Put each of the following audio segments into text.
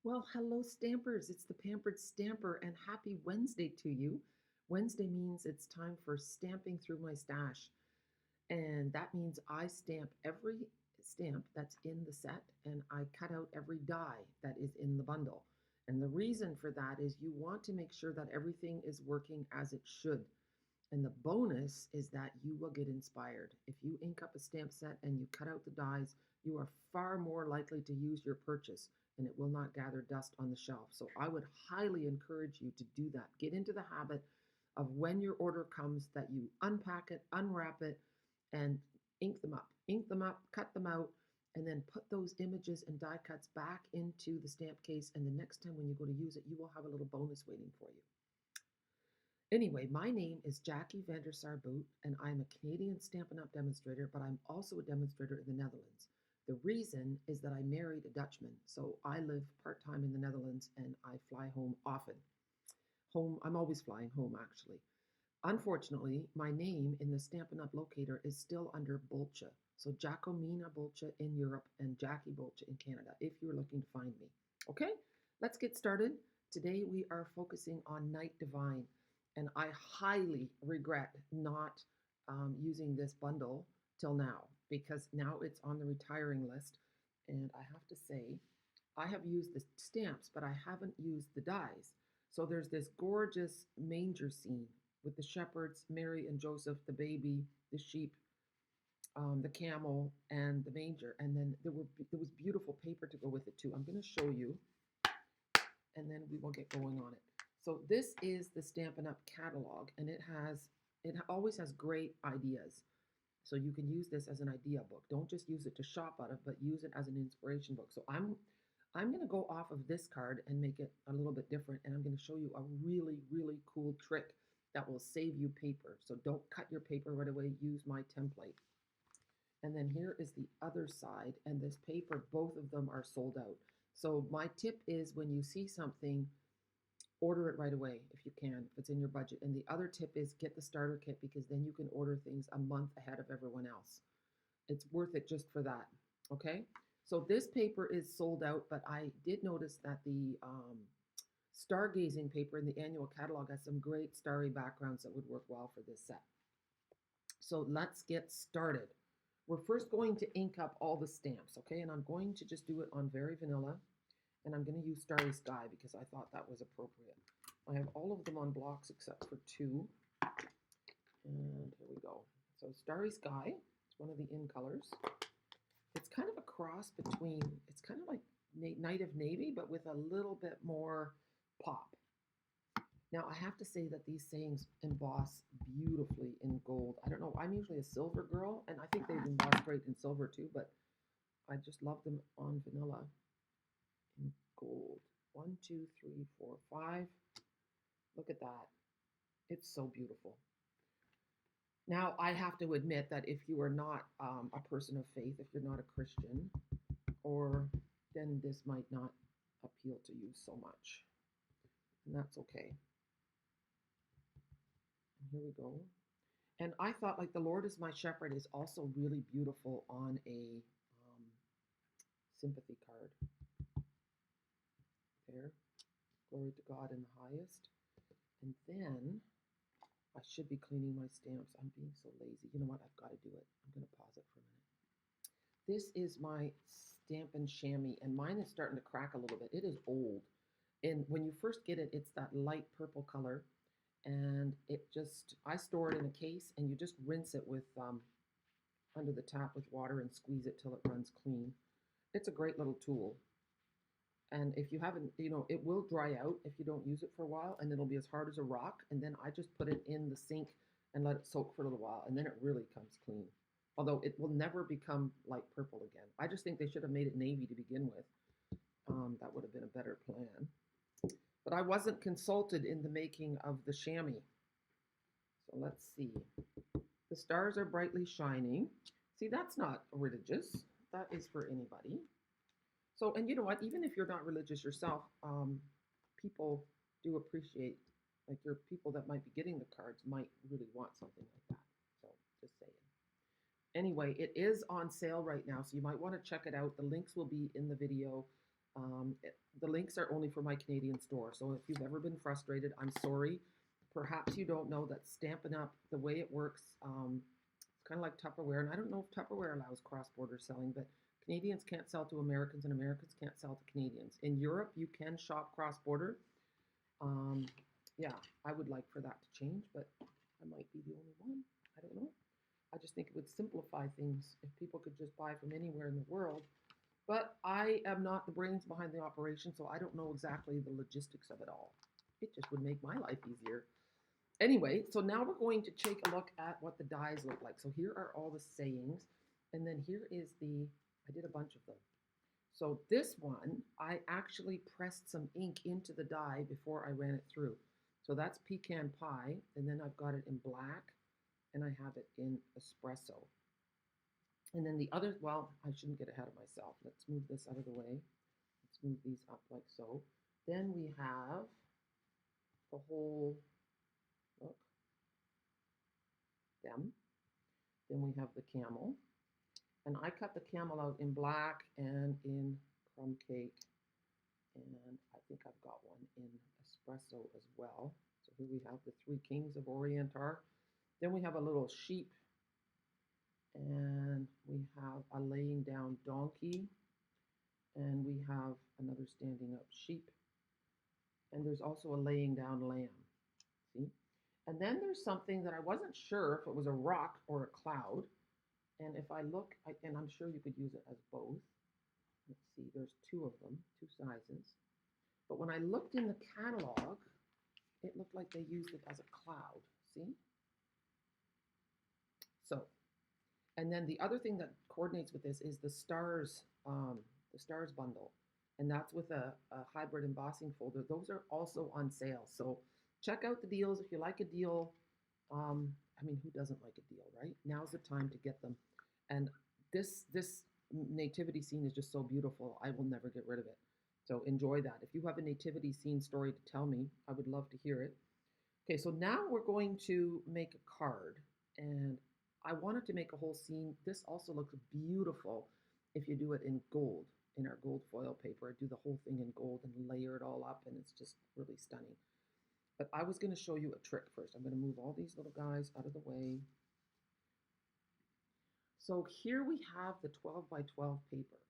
Well, hello, Stampers. It's the Pampered Stamper, and happy Wednesday to you. Wednesday means it's time for stamping through my stash. And that means I stamp every stamp that's in the set and I cut out every die that is in the bundle. And the reason for that is you want to make sure that everything is working as it should. And the bonus is that you will get inspired. If you ink up a stamp set and you cut out the dies, you are far more likely to use your purchase and it will not gather dust on the shelf. So I would highly encourage you to do that. Get into the habit of when your order comes that you unpack it, unwrap it, and ink them up. Ink them up, cut them out, and then put those images and die cuts back into the stamp case. And the next time when you go to use it, you will have a little bonus waiting for you. Anyway, my name is Jackie Vandersar Boot, and I'm a Canadian Stampin' Up! Demonstrator, but I'm also a demonstrator in the Netherlands. The reason is that I married a Dutchman, so I live part-time in the Netherlands and I fly home often. I'm always flying home, actually. Unfortunately, my name in the Stampin' Up! Locator is still under Bolcha. So Jacomina Bolcha in Europe and Jackie Bolcha in Canada, if you're looking to find me. Okay, let's get started. Today we are focusing on Night Divine. And I highly regret not using this bundle till now because now it's on the retiring list. And I have to say, I have used the stamps, but I haven't used the dies. So there's this gorgeous manger scene with the shepherds, Mary and Joseph, the baby, the sheep, the camel, and the manger. And then there was beautiful paper to go with it too. I'm going to show you, and then we will get going on it. So this is the Stampin' Up! Catalog, and it always has great ideas. So you can use this as an idea book. Don't just use it to shop out of, but use it as an inspiration book. So I'm going to go off of this card and make it a little bit different, and I'm going to show you a really, really cool trick that will save you paper. So don't cut your paper right away. Use my template. And then here is the other side, and this paper, both of them are sold out. So my tip is when you see something, order it right away if you can, if it's in your budget. And the other tip is get the starter kit because then you can order things a month ahead of everyone else. It's worth it just for that, okay? So this paper is sold out, but I did notice that the stargazing paper in the annual catalog has some great starry backgrounds that would work well for this set. So let's get started. We're first going to ink up all the stamps, okay? And I'm going to just do it on very vanilla. And I'm going to use Starry Sky because I thought that was appropriate. I have all of them on blocks except for two. And here we go. So Starry Sky, it's one of the in colors. It's kind of a cross between, it's kind of like Night of Navy, but with a little bit more pop. Now, I have to say that these sayings emboss beautifully in gold. I don't know, I'm usually a silver girl, and I think they emboss great in silver too, but I just love them on vanilla. In gold. 1, 2, 3, 4, 5. Look at that. It's so beautiful. Now, I have to admit that if you are not a person of faith, if you're not a Christian, then this might not appeal to you so much. And that's okay. And here we go. And I thought, like, the Lord is my shepherd is also really beautiful on a sympathy card. There. Glory to God in the highest. And then I should be cleaning my stamps. I'm being so lazy. You know what? I've got to do it. I'm going to pause it for a minute. This is my Stampin' Chamois, and mine is starting to crack a little bit. It is old. And when you first get it, it's that light purple color. And I store it in a case, and you just rinse it with under the tap with water and squeeze it till it runs clean. It's a great little tool. And if you haven't, it will dry out if you don't use it for a while, and it'll be as hard as a rock. And then I just put it in the sink and let it soak for a little while, and then it really comes clean. Although it will never become light purple again. I just think they should have made it navy to begin with. That would have been a better plan. But I wasn't consulted in the making of the chamois. So let's see. The stars are brightly shining. See, that's not religious. That is for anybody. So, and you know what, even if you're not religious yourself, people do appreciate, like your people that might be getting the cards might really want something like that. So, just saying. Anyway, it is on sale right now, so you might want to check it out. The links will be in the video. The links are only for my Canadian store. So if you've ever been frustrated, I'm sorry. Perhaps you don't know that Stampin' Up, the way it works, it's kind of like Tupperware. And I don't know if Tupperware allows cross-border selling, but Canadians can't sell to Americans and Americans can't sell to Canadians. In Europe, you can shop cross-border. Um, yeah, I would like for that to change, but I might be the only one. I don't know. I just think it would simplify things if people could just buy from anywhere in the world. But I am not the brains behind the operation, so I don't know exactly the logistics of it all. It just would make my life easier. Anyway, so now we're going to take a look at what the dies look like. So here are all the sayings, and then here is I did a bunch of them. So this one, I actually pressed some ink into the die before I ran it through. So that's pecan pie, and then I've got it in black, and I have it in espresso. And then the other, well, I shouldn't get ahead of myself. Let's move this out of the way. Let's move these up like so. Then we have the whole, look, them. Then we have the camel. And I cut the camel out in black and in crumb cake. And I think I've got one in espresso as well. So here we have the three kings of Orientar. Then we have a little sheep. And we have a laying down donkey. And we have another standing up sheep. And there's also a laying down lamb. See? And then there's something that I wasn't sure if it was a rock or a cloud. And if I look, and I'm sure you could use it as both. Let's see, there's two of them, two sizes. But when I looked in the catalog, it looked like they used it as a cloud. See? So, and then the other thing that coordinates with this is the stars bundle. And that's with a hybrid embossing folder. Those are also on sale. So check out the deals. If you like a deal, I mean, who doesn't like a deal, right? Now's the time to get them. And this nativity scene is just so beautiful. I will never get rid of it. So enjoy that. If you have a nativity scene story to tell me, I would love to hear it. Okay, so now we're going to make a card. And I wanted to make a whole scene. This also looks beautiful if you do it in gold, in our gold foil paper. I do the whole thing in gold and layer it all up, and it's just really stunning. But I was going to show you a trick first. I'm going to move all these little guys out of the way. So here we have the 12 by 12 paper,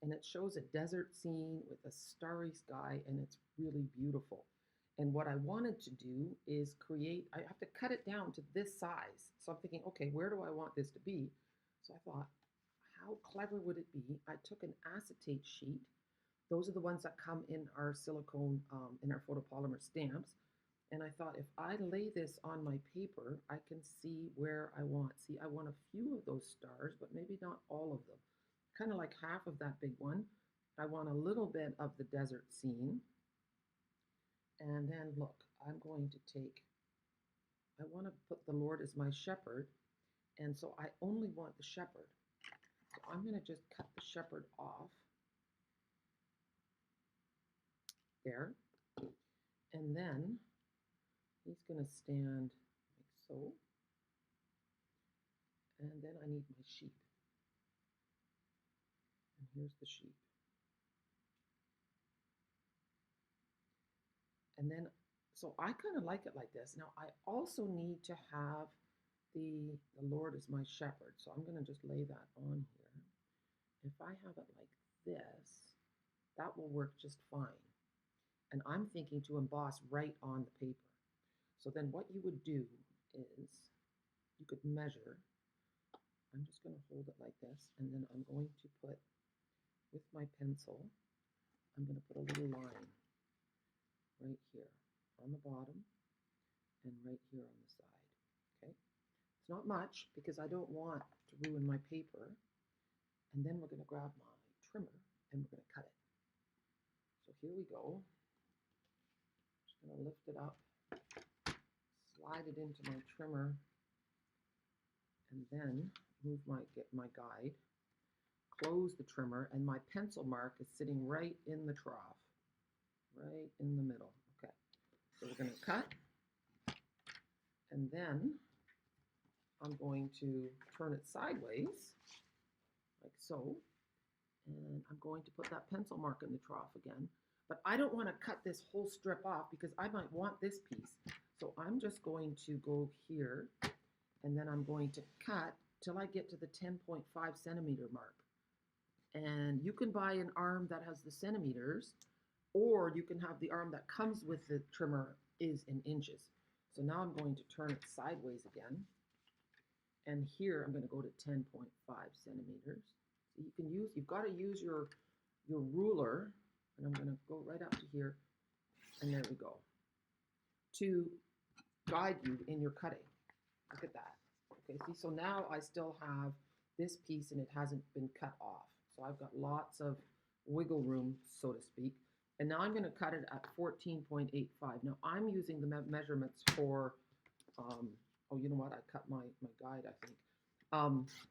and it shows a desert scene with a starry sky, and it's really beautiful. And what I wanted to do is I have to cut it down to this size. So I'm thinking, okay, where do I want this to be? So I thought, how clever would it be? I took an acetate sheet. Those are the ones that come in our silicone, in our photopolymer stamps. And I thought, if I lay this on my paper, I can see where I want. See, I want a few of those stars, but maybe not all of them. Kind of like half of that big one. I want a little bit of the desert scene. And then look, I'm going to I want to put the Lord as my shepherd. And so I only want the shepherd. So I'm going to just cut the shepherd off. There. And then he's going to stand like so. And then I need my sheep. And here's the sheep. And then, so I kind of like it like this. Now, I also need to have the Lord is my shepherd. So I'm going to just lay that on here. If I have it like this, that will work just fine. And I'm thinking to emboss right on the paper. So then what you would do is you could measure. I'm just going to hold it like this, and then I'm going to put, with my pencil, I'm going to put a little line right here on the bottom and right here on the side. Okay, it's not much because I don't want to ruin my paper. And then we're going to grab my trimmer and we're going to cut it. So here we go. Just going to lift it up, slide it into my trimmer, and then get my guide, close the trimmer, and my pencil mark is sitting right in the trough, right in the middle. Okay, so we're going to cut, and then I'm going to turn it sideways, like so, and I'm going to put that pencil mark in the trough again. But I don't want to cut this whole strip off because I might want this piece. So I'm just going to go here, and then I'm going to cut till I get to the 10.5 centimeter mark. And you can buy an arm that has the centimeters, or you can have the arm that comes with the trimmer is in inches. So now I'm going to turn it sideways again. And here I'm going to go to 10.5 centimeters. So you've got to use your ruler, and I'm going to go right up to here, and there we go, to guide you in your cutting. Look at that. Okay, see, so now I still have this piece and it hasn't been cut off. So I've got lots of wiggle room, so to speak. And now I'm going to cut it at 14.85. Now I'm using the measurements for, oh, you know what? I cut my guide, I think.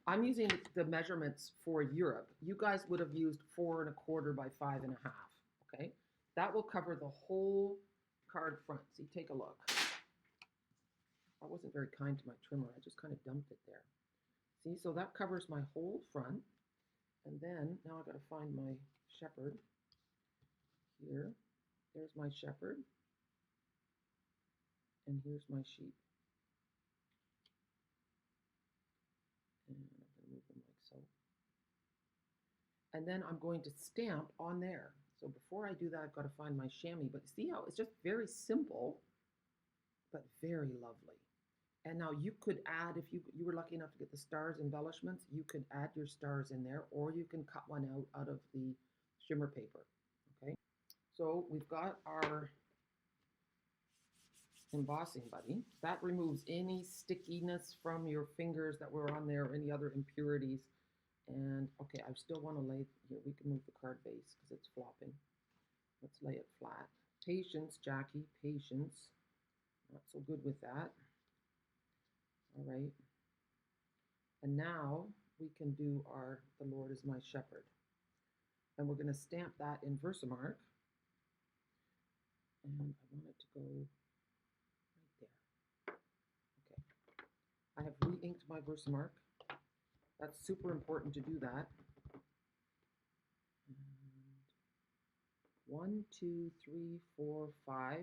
I'm using the measurements for Europe. You guys would have used 4 1/4 by 5 1/2. Okay, that will cover the whole card front. See, take a look. I wasn't very kind to my trimmer. I just kind of dumped it there. See, so that covers my whole front. And then now I got to find my shepherd here. There's my shepherd. And here's my sheep. And I'm going to move them like so. And then I'm going to stamp on there. So before I do that, I've got to find my chamois. But see how it's just very simple, but very lovely. And now you could add, if you were lucky enough to get the stars embellishments, you could add your stars in there, or you can cut one out of the shimmer paper. Okay, so we've got our embossing buddy. That removes any stickiness from your fingers that were on there, or any other impurities. And okay, I still want to lay, here we can move the card base because it's flopping. Let's lay it flat. Patience, Jackie, patience. Not so good with that. All right. And now we can do the Lord is my shepherd. And we're going to stamp that in Versamark. And I want it to go right there. Okay. I have re-inked my Versamark. That's super important to do that. And 1, 2, 3, 4, 5.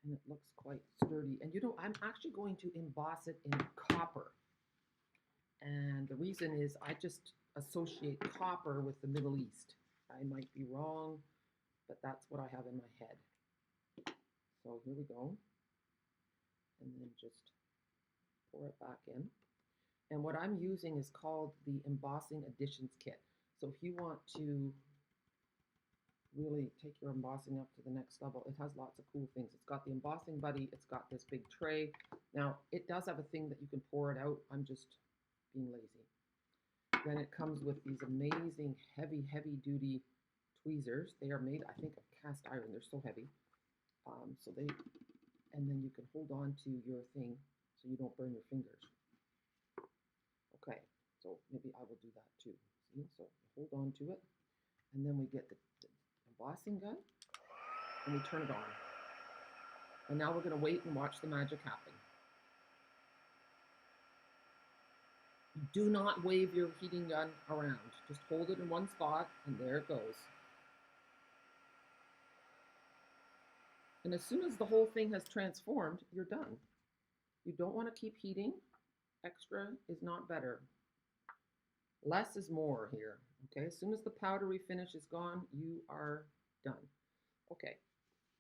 And it looks quite sturdy. And you know, I'm actually going to emboss it in copper. And the reason is I just associate copper with the Middle East. I might be wrong, but that's what I have in my head. So here we go. And then just pour it back in. And what I'm using is called the Embossing Additions Kit. So if you want to really take your embossing up to the next level, it has lots of cool things. It's got the embossing buddy, it's got this big tray. Now, it does have a thing that you can pour it out. I'm just being lazy. Then it comes with these amazing heavy duty tweezers. They are made, I think, of cast iron. They're so heavy. And then you can hold on to your thing so you don't burn your fingers. Okay, so maybe I will do that too. See, so hold on to it, and then we get the embossing gun, and we turn it on. And now we're going to wait and watch the magic happen. Do not wave your heating gun around. Just hold it in one spot, and there it goes. And as soon as the whole thing has transformed, you're done. You don't want to keep heating. Extra is not better. Less is more here. Okay, as soon as the powdery finish is gone, you are done. Okay,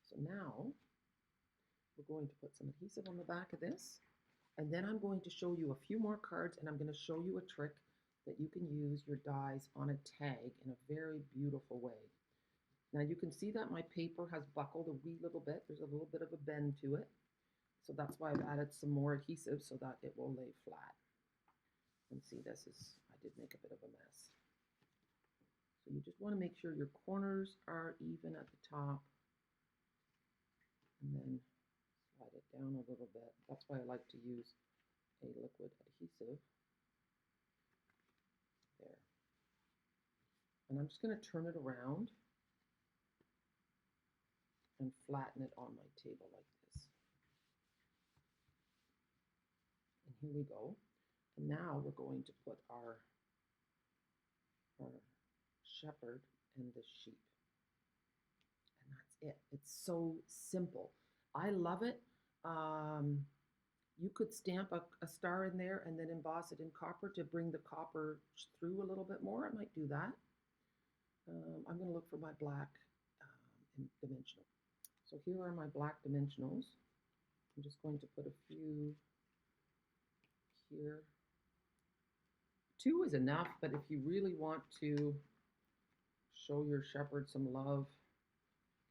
so now we're going to put some adhesive on the back of this, and then I'm going to show you a few more cards, and I'm going to show you a trick that you can use your dies on a tag in a very beautiful way. Now you can see that my paper has buckled a wee little bit. There's a little bit of a bend to it. So that's why I've added some more adhesive so that it will lay flat. And see, I did make a bit of a mess. So you just want to make sure your corners are even at the top. And then slide it down a little bit. That's why I like to use a liquid adhesive. There. And I'm just going to turn it around and flatten it on my table like this. And here we go. And now we're going to put our shepherd and the sheep. it. It's so simple. I love it. Um, you could stamp a star in there and then emboss it in copper to bring the copper through a little bit more. I might do that. I'm going to look for my black dimensional. So here are my black dimensionals. I'm just going to put a few here. 2 is enough, but if you really want to show your shepherd some love,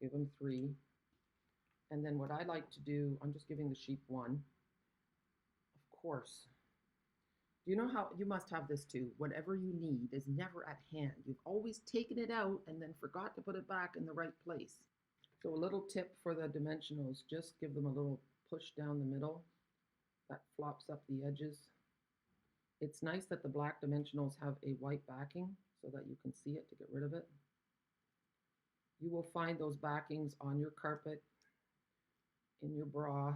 give him 3. And then what I like to do, I'm just giving the sheep 1. Of course. Do you know how, you must have this too, whatever you need is never at hand. You've always taken it out and then forgot to put it back in the right place. So a little tip for the dimensionals, just give them a little push down the middle. That flops up the edges. It's nice that the black dimensionals have a white backing so that you can see it to get rid of it. You will find those backings on your carpet, in your bra,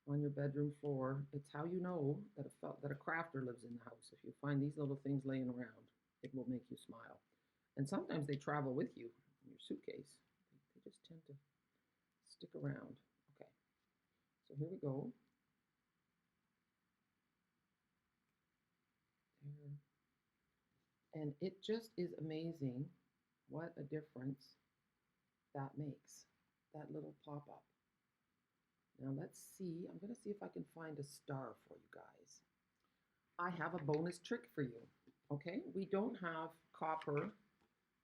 on your bedroom floor. It's how you know that a crafter lives in the house. If you find these little things laying around, it will make you smile. And sometimes they travel with you in your suitcase. They just tend to stick around. Okay, so here we go. There. And it just is amazing what a difference that makes, that little pop-up. Now let's see, I'm going to see if I can find a star for you guys. I have a bonus trick for you, okay? We don't have copper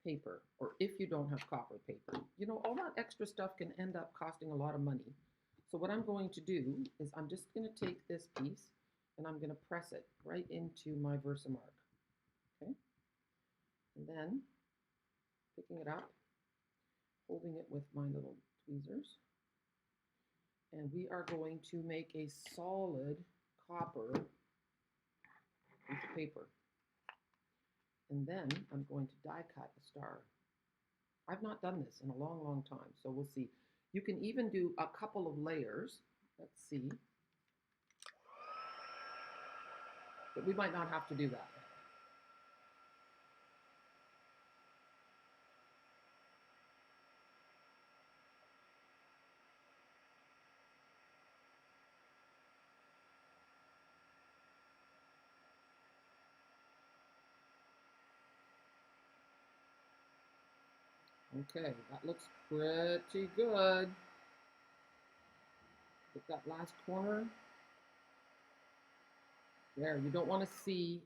paper, or if you don't have copper paper, you know, all that extra stuff can end up costing a lot of money. So what I'm going to do is I'm just going to take this piece and I'm going to press it right into my Versamark, okay? And then picking it up, holding it with my little tweezers, and we are going to make a solid copper piece of paper. And then I'm going to die cut a star. I've not done this in a long, long time, so we'll see. You can even do a couple of layers. Let's see. But we might not have to do that. Okay, that looks pretty good. Get that last corner. There, you don't want to see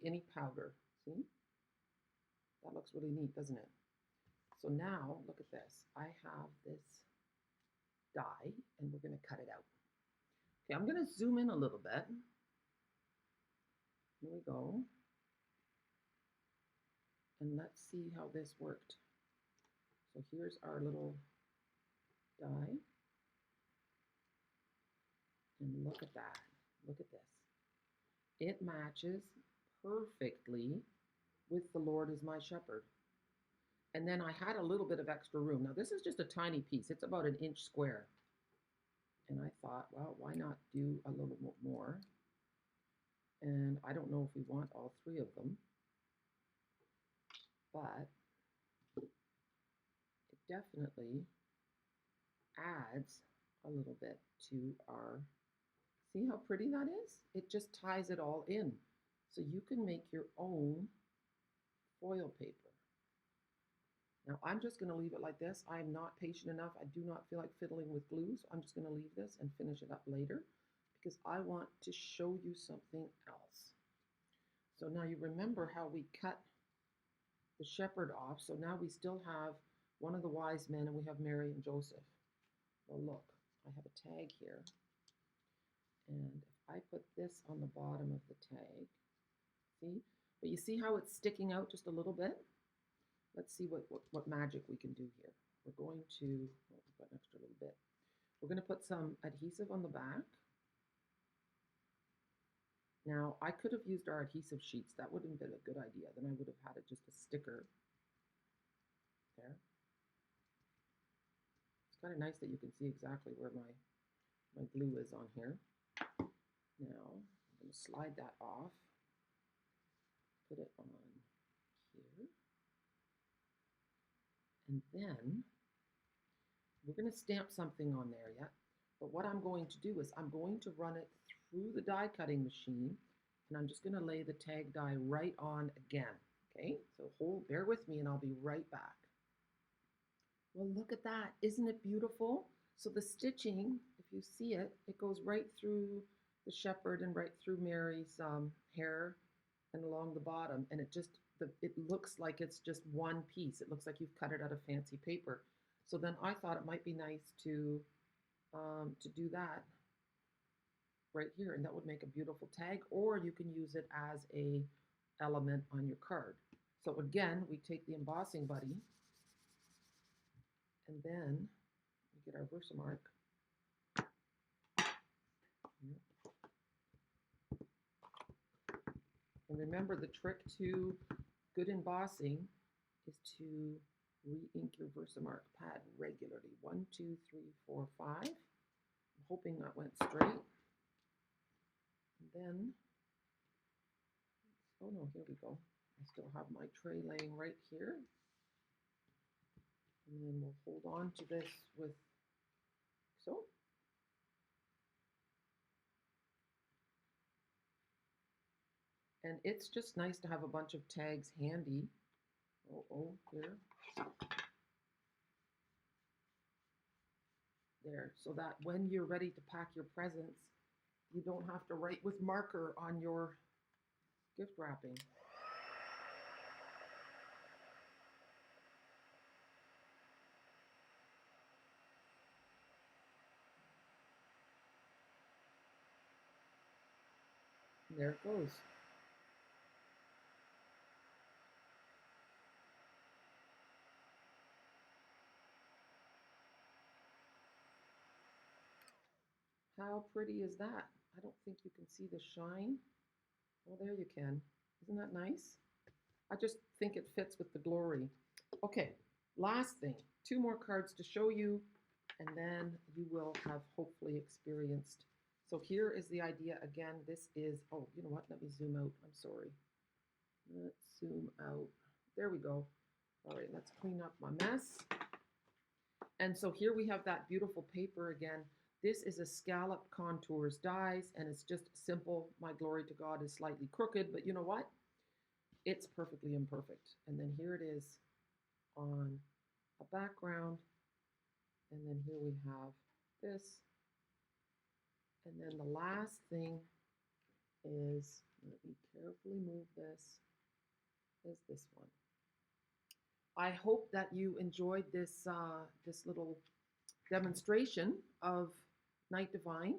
any powder. See? That looks really neat, doesn't it? So now, look at this. I have this die, and we're going to cut it out. Okay, I'm going to zoom in a little bit. Here we go. And let's see how this worked. So here's our little die. And look at that. Look at this. It matches perfectly with the Lord is my shepherd. And then I had a little bit of extra room. Now this is just a tiny piece. It's about 1 inch square. And I thought, well, why not do a little more? And I don't know if we want all 3 of them, but it definitely adds a little bit to our, see how pretty that is? It just ties it all in. So you can make your own foil paper. Now I'm just going to leave it like this. I'm not patient enough. I do not feel like fiddling with glue, so I'm just going to leave this and finish it up later because I want to show you something else. So now you remember how we cut the shepherd off. So now we still have one of the wise men and we have Mary and Joseph. Well, look, I have a tag here. And if I put this on the bottom of the tag, see? But you see how it's sticking out just a little bit? Let's see what magic we can do here. We're going to, well, we've got an extra little bit. We're going to put some adhesive on the back. Now, I could have used our adhesive sheets. That would have been a good idea. Then I would have had it just a sticker there. It's kind of nice that you can see exactly where my glue is on here. Now, I'm going to slide that off, put it on here, and then We're going to stamp something on there yet. But what I'm going to do is I'm going to run it through the die cutting machine, and I'm just going to lay the tag die right on again. Okay, so bear with me and I'll be right back. Well, look at that. Isn't it beautiful? So the stitching, if you see it, it goes right through the shepherd and right through Mary's hair and along the bottom, and it looks like it's just one piece. It looks like you've cut it out of fancy paper. So then I thought it might be nice to do that right here, and that would make a beautiful tag, or you can use it as a element on your card. So again, we take the embossing buddy, and then we get our Versamark. And remember, the trick to good embossing is to re-ink your Versamark pad regularly. 1, 2, 3, 4, 5. I'm hoping that went straight. And then, oh no, here we go. I still have my tray laying right here. And then we'll hold on to this with so. And it's just nice to have a bunch of tags handy. Here. There, so that when you're ready to pack your presents, you don't have to write with marker on your gift wrapping. And there it goes. How pretty is that? I don't think you can see the shine. Oh, there you can. Isn't that nice? I just think it fits with the glory. Okay, last thing, 2 more cards to show you, and then you will have hopefully experienced. So here is the idea again. This is, oh, you know what? Let me zoom out. I'm sorry. Let's zoom out. There we go. All right, let's clean up my mess. And so here we have that beautiful paper again. This is a scallop contours dies, and it's just simple. My glory to God is slightly crooked, but you know what? It's perfectly imperfect. And then here it is on a background. And then here we have this. And then the last thing is, let me carefully move this, is this one. I hope that you enjoyed this, this little demonstration of Night Divine,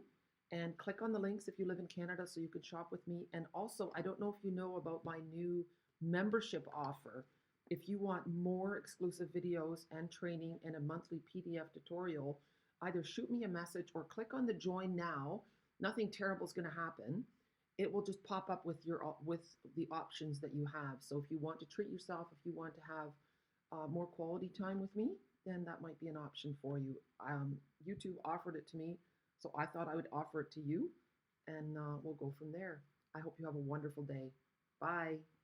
and click on the links if you live in Canada so you can shop with me. And also, I don't know if you know about my new membership offer. If you want more exclusive videos and training and a monthly PDF tutorial, either shoot me a message or click on the join now. Nothing terrible is going to happen. It will just pop up with the options that you have. So if you want to treat yourself, if you want to have more quality time with me, then that might be an option for you. YouTube offered it to me, so I thought I would offer it to you, and we'll go from there. I hope you have a wonderful day. Bye.